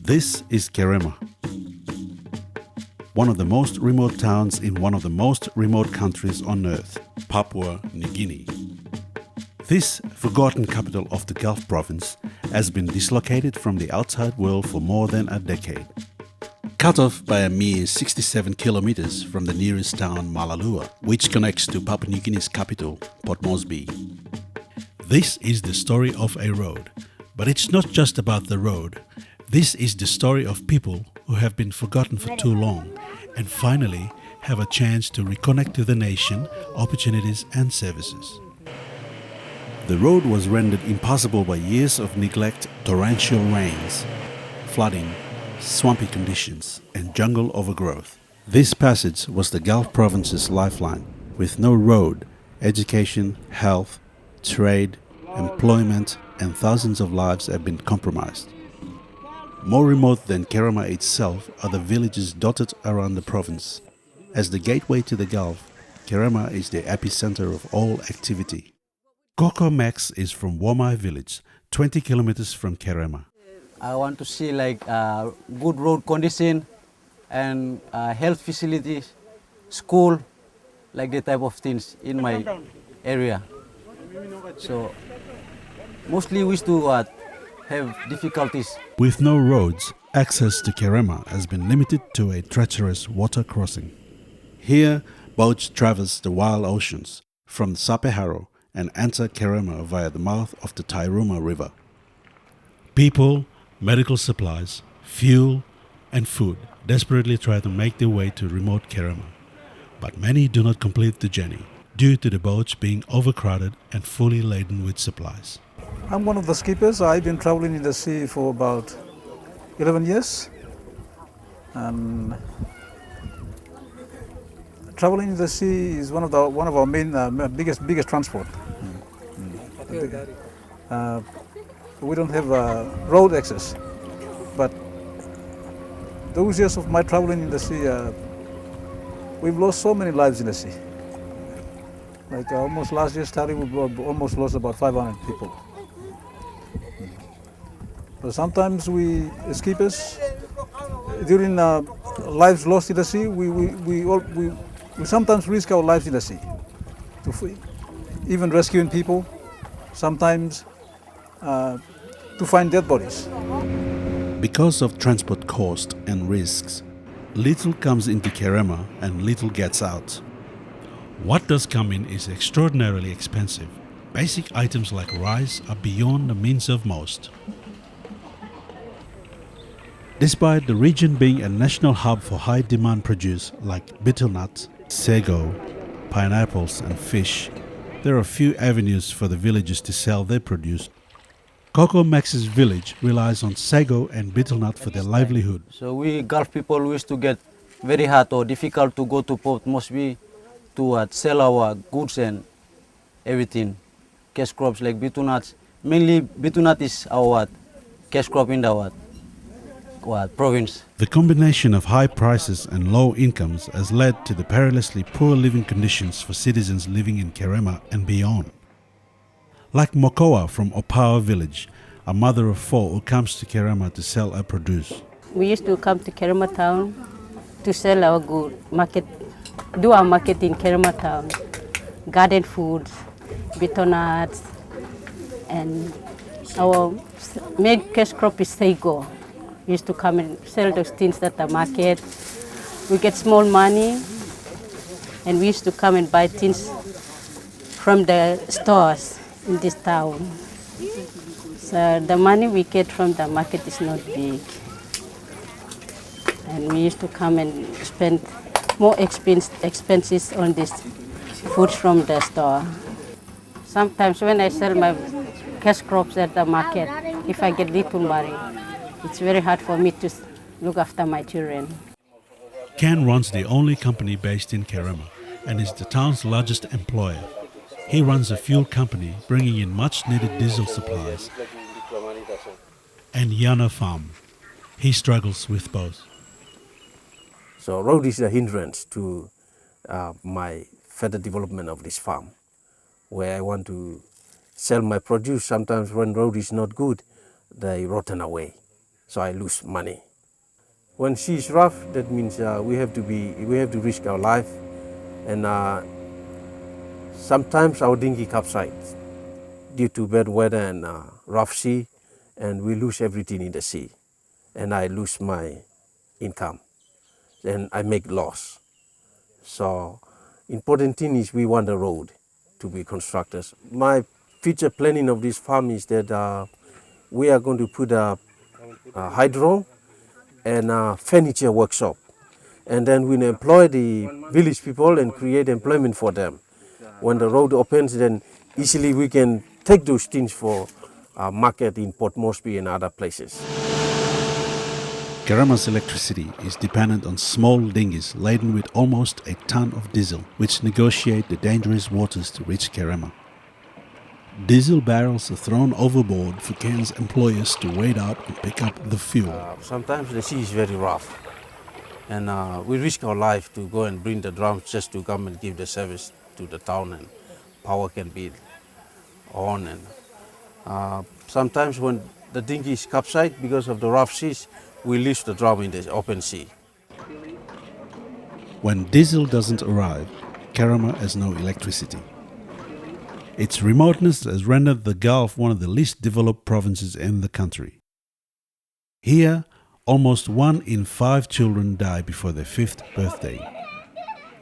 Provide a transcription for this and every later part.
This is Kerema, one of the most remote towns in one of the most remote countries on earth, Papua New Guinea. This forgotten capital of the Gulf province has been dislocated from the outside world for more than a decade. Cut off by a mere 67 kilometers from the nearest town Malalua, which connects to Papua New Guinea's capital, Port Moresby. This is the story of a road, but it's not just about the road. This is the story of people who have been forgotten for too long and finally have a chance to reconnect to the nation, opportunities and services. The road was rendered impossible by years of neglect, torrential rains, flooding, swampy conditions and jungle overgrowth. This passage was the Gulf province's lifeline. With no road, education, health, trade, employment and thousands of lives have been compromised. More remote than Kerema itself are the villages dotted around the province. As the gateway to the Gulf, Kerema is the epicenter of all activity. Koko Max is from Womai village, 20 kilometers from Kerema. I want to see good road condition and health facilities, school, like the type of things in my area. So mostly we used to have difficulties. With no roads, access to Kerema has been limited to a treacherous water crossing. Here, boats traverse the wild oceans from Sapeharo and enter Kerema via the mouth of the Tairuma River. People, medical supplies, fuel and food desperately try to make their way to remote Kerema, but many do not complete the journey due to the boats being overcrowded and fully laden with supplies. I'm one of the skippers. I've been traveling in the sea for about 11 years. And traveling in the sea is one of our main biggest transport. We don't have road access, but those years of my traveling in the sea, we've lost so many lives in the sea. Like almost last year starting, we almost lost about 500 people. But sometimes we, as skippers, during lives lost in the sea, we sometimes risk our lives in the sea, even rescuing people, sometimes to find dead bodies. Because of transport cost and risks, little comes into Kerema and little gets out. What does come in is extraordinarily expensive. Basic items like rice are beyond the means of most. Despite the region being a national hub for high-demand produce like betel nut, sago, pineapples and fish, there are few avenues for the villagers to sell their produce. Koko Max's village relies on sago and betel nut for their livelihood. So we Gulf people used to get very hard or difficult to go to Port Moresby to sell our goods and everything. Cash crops like betel nuts. Mainly betel nut is our cash crop in our province. The combination of high prices and low incomes has led to the perilously poor living conditions for citizens living in Kerema and beyond. Like Mokoa from Opawa village, a mother of four who comes to Kerema to sell her produce. We used to come to Kerema town to sell our good do our market in Kerema town. Garden foods, betel nuts, and our main cash crop is sago. We used to come and sell those things at the market. We get small money, and we used to come and buy things from the stores in this town. So the money we get from the market is not big. And we used to come and spend more expenses on this food from the store. Sometimes when I sell my cash crops at the market, if I get little money, it's very hard for me to look after my children. Ken runs the only company based in Kerema and is the town's largest employer. He runs a fuel company bringing in much needed diesel supplies and Yana farm. He struggles with both. So road is a hindrance to my further development of this farm, where I want to sell my produce. Sometimes when road is not good, they rotten away. so I lose money. When sea is rough, that means we have to risk our life, and sometimes our dinghy capsizes due to bad weather and rough sea, and we lose everything in the sea, and I lose my income, and I make loss. So important thing is we want the road to be constructed. My future planning of this farm is that we are going to put a hydro and a furniture workshop, and then we employ the village people and create employment for them. When the road opens, then easily we can take those things for market in Port Moresby and other places. Kerema's electricity is dependent on small dinghies laden with almost a ton of diesel, which negotiate the dangerous waters to reach Kerema. Diesel barrels are thrown overboard for Cairns employers to wade out and pick up the fuel. Sometimes the sea is very rough, and we risk our life to go and bring the drums just to come and give the service to the town, and power can be on. And sometimes when the dinghy is capsized because of the rough seas, we leave the drum in the open sea. When diesel doesn't arrive, Kerema has no electricity. Its remoteness has rendered the Gulf one of the least developed provinces in the country. Here, almost 1 in 5 children die before their 5th birthday.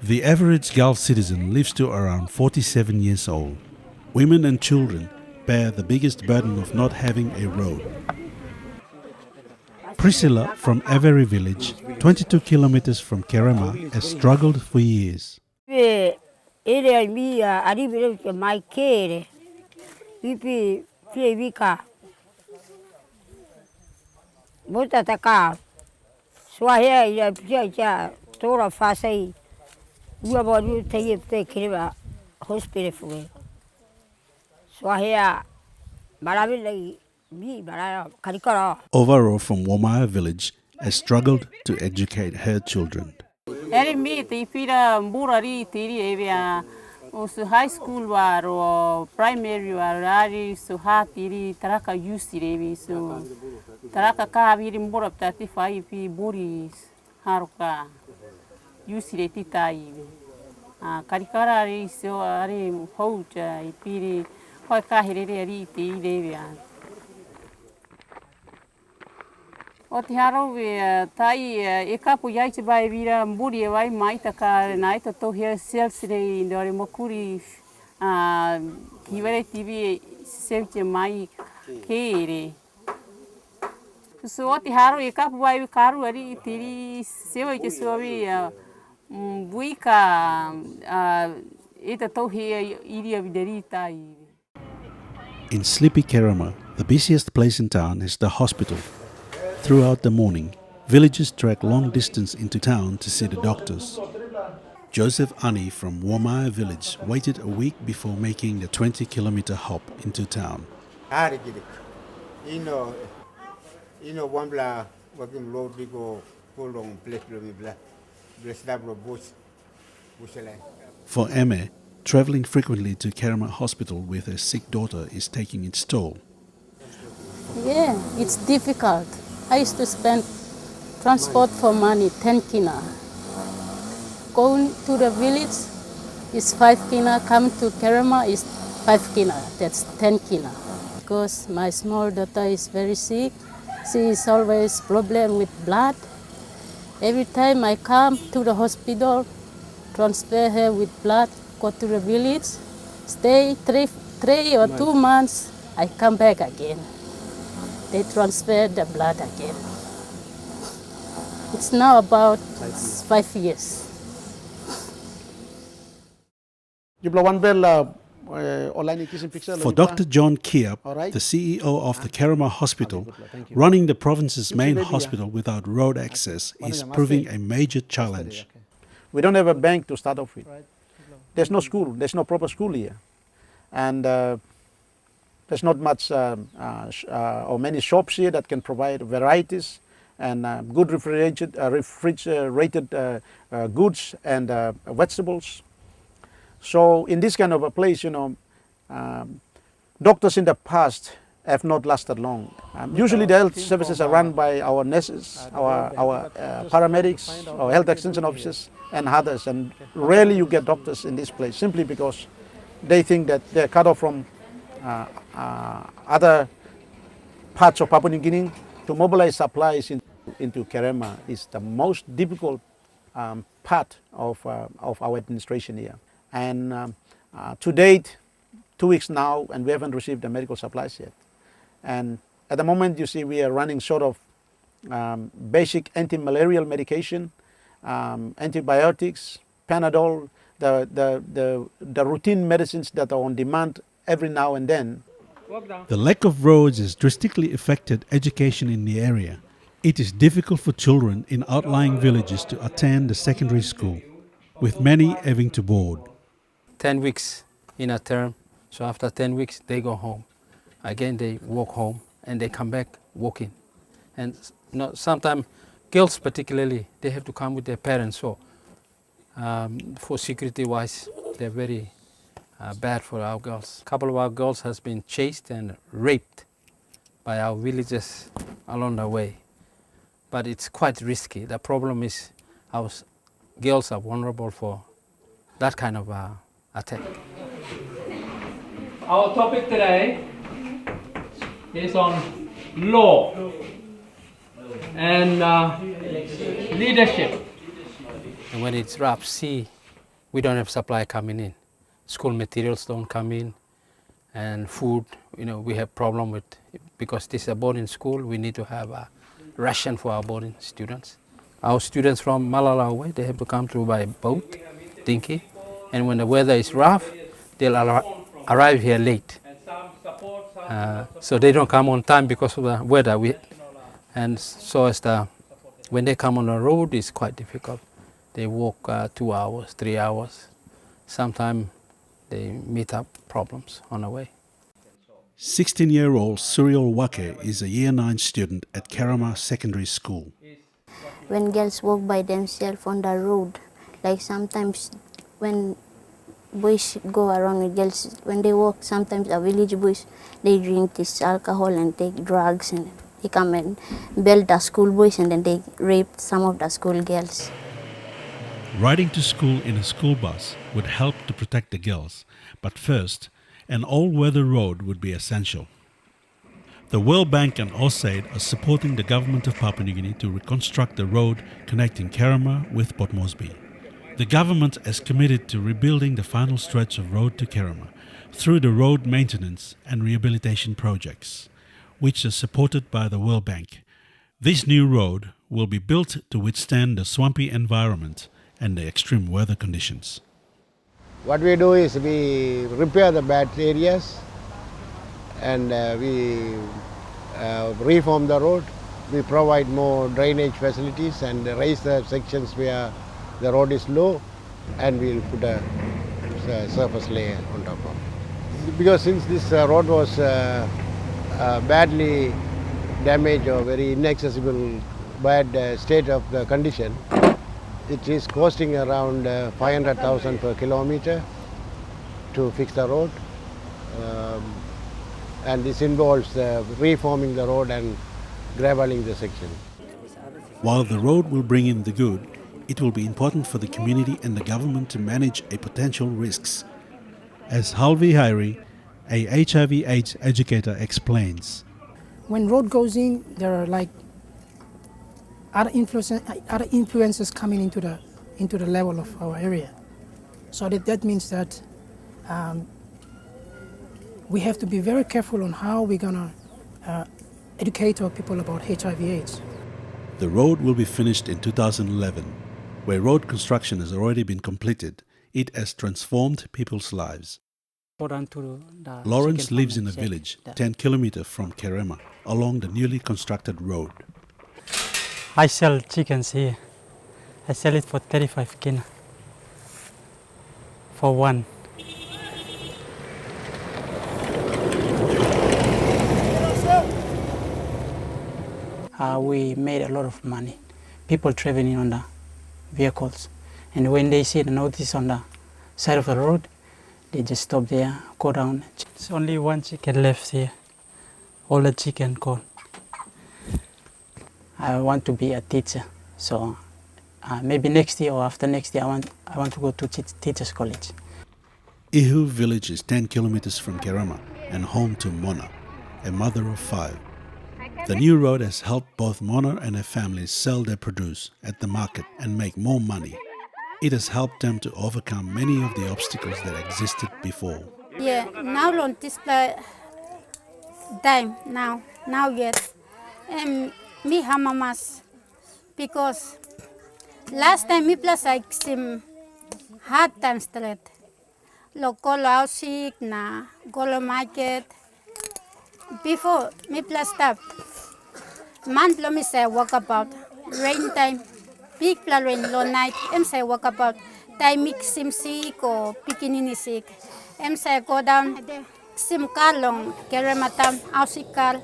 The average Gulf citizen lives to around 47 years old. Women and children bear the biggest burden of not having a road. Priscilla from Avery village, 22 kilometers from Kerema, has struggled for years. Overall from Womaya village has struggled to educate her children. High school war or primary war ari so hatiri taraka usire so taraka ka biri mbora 35 pi buri haruka usire titai karikara ari so ari houta ipiri hoi ka hirere ari ti devia o te haro tai e kapu iai te vai vira mburi e vai mai taka nai to tohia selsire ndore mokuri hiwere TV sevche mai kere so o te haro e kapu vai karu ari tiri sewa te sovi buika e te tohia iria videri tai. In sleepy Kerema, the busiest place in town is the hospital. Throughout the morning, villagers trek long distance into town to see the doctors. Joseph Ani from Womaya village waited a week before making the 20-kilometer hop into town. For Eme, travelling frequently to Kerema Hospital with her sick daughter is taking its toll. Yeah, it's difficult. I used to spend transport for money, 10 kina. Going to the village is 5 kina, come to Kerema is 5 kina, that's 10 kina. Because my small daughter is very sick, she is always problem with blood. Every time I come to the hospital, transfer her with blood, go to the village, stay 3 or 2 months, I come back again. They transfer the blood again. It's now about 5 years. For Dr. John Kiap, the CEO of the Kerema Hospital, running the province's main hospital without road access is proving a major challenge. We don't have a bank to start off with. There's no school, there's no proper school here. And there's not much or many shops here that can provide varieties and good refrigerated goods and vegetables. So in this kind of a place, doctors in the past have not lasted long. Usually the health services are run by our nurses, our paramedics, our health extension officers and others, and rarely you get doctors in this place simply because they think that they're cut off from other parts of Papua New Guinea. To mobilize supplies into Kerema is the most difficult part of our administration here. And to date, 2 weeks now, and we haven't received the medical supplies yet. And at the moment, you see, we are running sort of basic anti-malarial medication, antibiotics, Panadol, the routine medicines that are on demand every now and then. The lack of roads has drastically affected education in the area. It is difficult for children in outlying villages to attend the secondary school, with many having to board. 10 weeks in a term, so after 10 weeks they go home. Again they walk home and they come back walking. And sometimes girls particularly, they have to come with their parents, so for security wise they're very bad for our girls. A couple of our girls has been chased and raped by our villagers along the way. But it's quite risky. The problem is our girls are vulnerable for that kind of attack. Our topic today is on law and leadership. And when it's rough sea, we don't have supply coming in. School materials don't come in, and food, we have problem with, because this is a boarding school, we need to have a ration for our boarding students. Our students from Malalawe, they have to come through by boat, dinghy, and when the weather is rough, they'll arrive here late. So they don't come on time because of the weather. And so when they come on the road, it's quite difficult. They walk 2 hours, 3 hours. Sometimes they meet up problems on the way. 16-year-old Suriel Wake is a Year 9 student at Kerema Secondary School. When girls walk by themselves on the road, like sometimes when boys go around with girls, when they walk, sometimes a village boys, they drink this alcohol and take drugs, and they come and belt the school boys, and then they rape some of the school girls. Riding to school in a school bus would help to protect the girls, but first, an all-weather road would be essential. The World Bank and USAID are supporting the government of Papua New Guinea to reconstruct the road connecting Kerema with Port Moresby. The government is committed to rebuilding the final stretch of road to Kerema through the road maintenance and rehabilitation projects, which are supported by the World Bank. This new road will be built to withstand the swampy environment and the extreme weather conditions. What we do is we repair the bad areas and we reform the road. We provide more drainage facilities and raise the sections where the road is low, and we'll put a surface layer on top of it. Because since this road was badly damaged or very inaccessible, bad state of the condition, it is costing around 500,000 per kilometer to fix the road. And this involves reforming the road and graveling the section. While the road will bring in the good, it will be important for the community and the government to manage a potential risks. As Halvi Hairi, a HIV/AIDS educator, explains. When road goes in, there are like other influences coming into the level of our area. So that means that we have to be very careful on how we're gonna educate our people about HIV/AIDS. The road will be finished in 2011. Where road construction has already been completed, it has transformed people's lives. Lawrence lives in a village 10 kilometers from Kerema, along the newly constructed road. I sell chickens here. I sell it for 35 kina for one. We made a lot of money. People traveling on the vehicles, and when they see the notice on the side of the road, they just stop there, go down. There's only one chicken left here. all the chicken corn. I want to be a teacher, so maybe next year or after next year I want to go to teachers college. Ihu village is 10 kilometers from Kerema and home to Mona, a mother of 5. The new road has helped both Mona and her family sell their produce at the market and make more money. It has helped them to overcome many of the obstacles that existed before. Yeah, now on this time now yet, me hamamas because last time me plus like some hard times straight. Local housing na golo market. Before me plus stop. Month lo me say walk about. Rain time, big rain low night. Say walk about. Time mix sim sick or pikinini sick. Say go down. Sim car long Kerema tam housing car.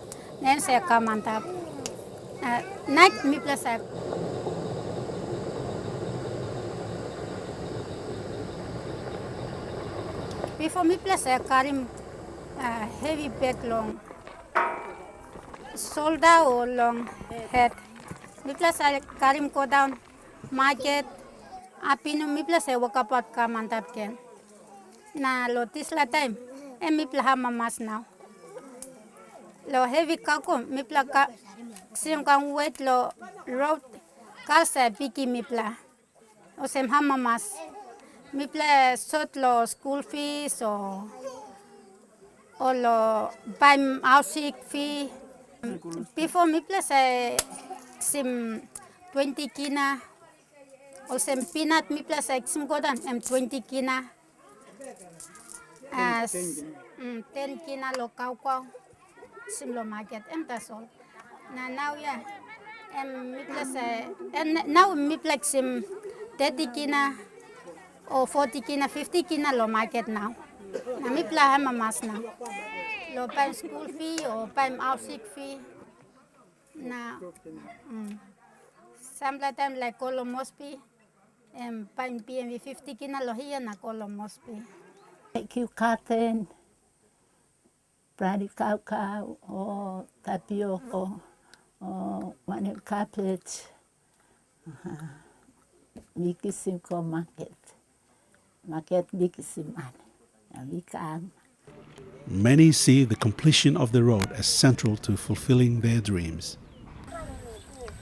Say come on top. Night me plus up. Before me plus I carry heavy bag long, shoulder or long head. Me plus I carry him go down market. Up in me plus I walk about come and up again. Na lo this la time, and me plus have mamas now. Lo heavy kako me plus sim kan wait lo road casa piki me plus. O sem have mamas. Me play sort lo school fees or lo buy housing fee. Before me play say sim 20 kina or some peanut me play say sim go down 20 kina. 10 kina lo kau sim lo market that's all. Now yeah, me play say and now me play sim 30 kina. Or 40 kina, 50 kina lo market now. Na me play mamas now. Lo pay school fee or pay housing fee. Na sometimes like kolo mospi. Pay PMV 50 kina lo here na kolo mospi. Kiu cotton, brandy cacao, or tapioca, or one carpet. Miki simko market. Many see the completion of the road as central to fulfilling their dreams.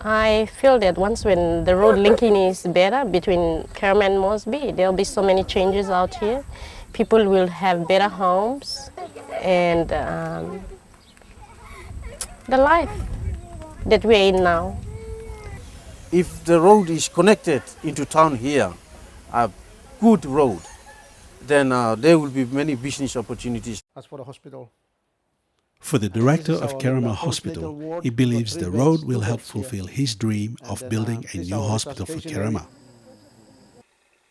I feel that once when the road linking is better between Kerema and Mosby, there will be so many changes out here. People will have better homes and the life that we're in now. If the road is connected into town here, a good road, then there will be many business opportunities. As for the hospital, for the director of Kerema Hospital, he believes the road will help fulfill his dream of building a new hospital for Kerema.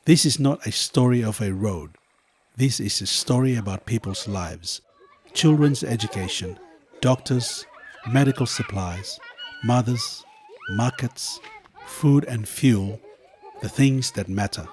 This is not a story of a road. This is a story about people's lives, children's education, doctors, medical supplies, mothers, markets, food and fuel, the things that matter.